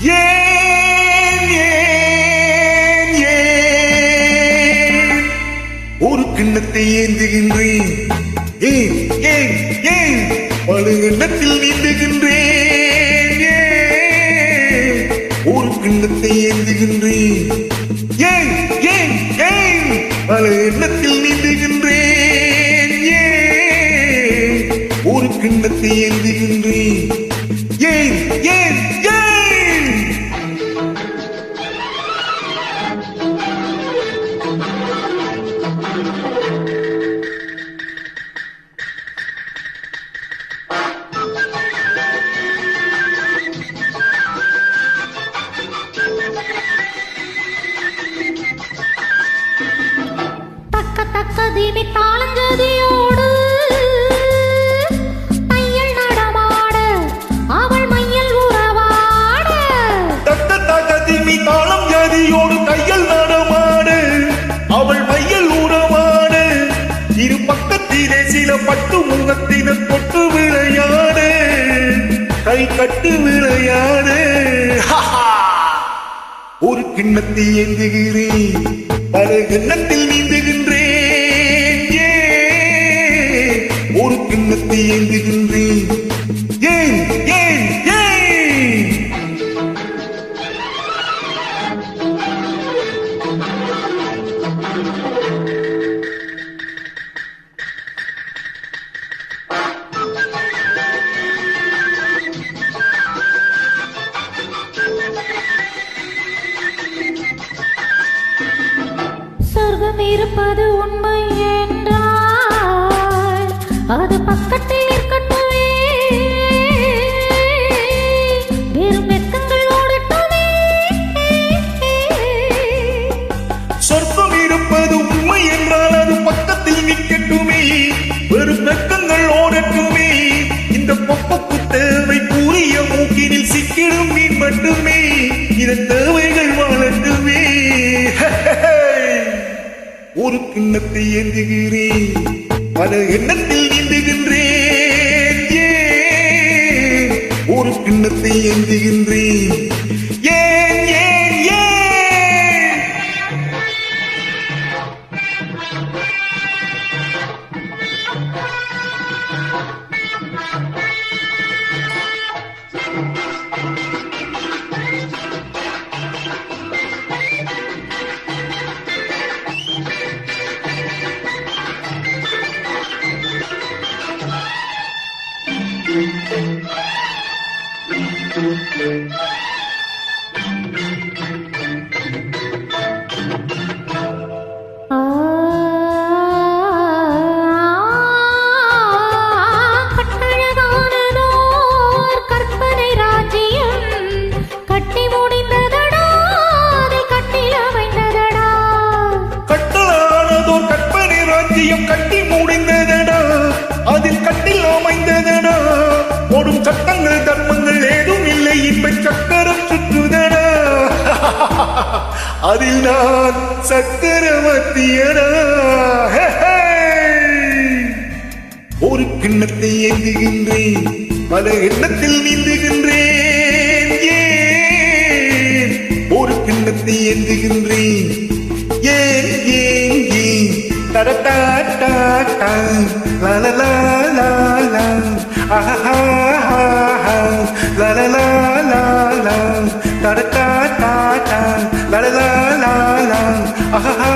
ஏன் ஏன் ஏன் ஒரு கிண்ணத்தை ஏந்துகின்றேன், ஏன் ஏன் ஏன் பல எண்ணத்தில் நீந்துகின்றேன், ஏன் ஒரு கிண்ணத்தை ஏந்துகின்றேன், ஏன் ஏன் ஏன் பல எண்ணத்தில் நீந்துகின்றேன், ஏன் ஒரு கிண்ணத்தை ஏந்துகின்றேன், ஏன் ஏன் ஏன் தீமி தாளஞ்சதியோடு மையல் நடமாட அவள் மையல் உறவாட. தீமி தாளம் ஜதியோடு கையல் நடமாட அவள் மையல் உறவாட. இரு பக்கத்திலே சில பட்டு முகத்தின தொட்டு விளையாட, கை கட்டு விளையாட. ஒரு கிண்ணத்தை ஏந்துகிறேன், பல கிண்ணத்தில் நீந்துகின்றேன், ஒரு கிண்ணத்தை ஏந்துகின்றேன், ஏன் ஏன் ஏன் சொர்க்கம் இருப்பது உண்மை என்றால் அது பக்கத்தில் இருக்கட்டுமே, வெறும் வெக்கங்கள் ஓடட்டுமே. சொர்க்கம் இருப்பது உண்மை என்றால் அது பக்கத்தில் நிற்கட்டுமே, வெறும் வெக்கங்கள் ஓடட்டுமே. இந்த பொப்பக்கு தேவை கூறிய மூக்கினில் சிக்கிடும் மீன் மட்டுமே, இதன் தேவைகள் வாழட்டுமே. ஒரு கிண்ணத்தை ஏந்துகிறேன், பல எண்ணத்தில் நீந்துகின்றேன், ஏன் ஒரு கிண்ணத்தை ஏந்துகின்றேன், ஏன் ஏன் ஏன் கட்டழகானதோர் கற்பனை ராஜ்யம் கட்டி முடிந்ததடா, அதில் கட்டில் அமைந்ததடா. கட்டளானதோர் கற்பனை ராஜ்யம் கட்டி முடிந்ததடா, அதில் கட்டில் அமைந்ததடா. ஓடும் சட்டங்கள் தர்மங்கள் ஏதும் இல்லை, இப்ப சக்கரம் சுற்றுதடா. அதில் நான் சக்கரவர்த்தியடா. ஒரு கிண்ணத்தை ஏந்துகின்றேன், பல எண்ணத்தில் நீந்துகின்றேன், ஏன் ஒரு கிண்ணத்தை ஏந்துகின்றேன், ஏன் ஏன் ஏன் தரட்டா டா டா லா லா லா லா லா ஆஹா லா லா லா லா லா தரட்டா டா டா லா லா லா லா ஆஹா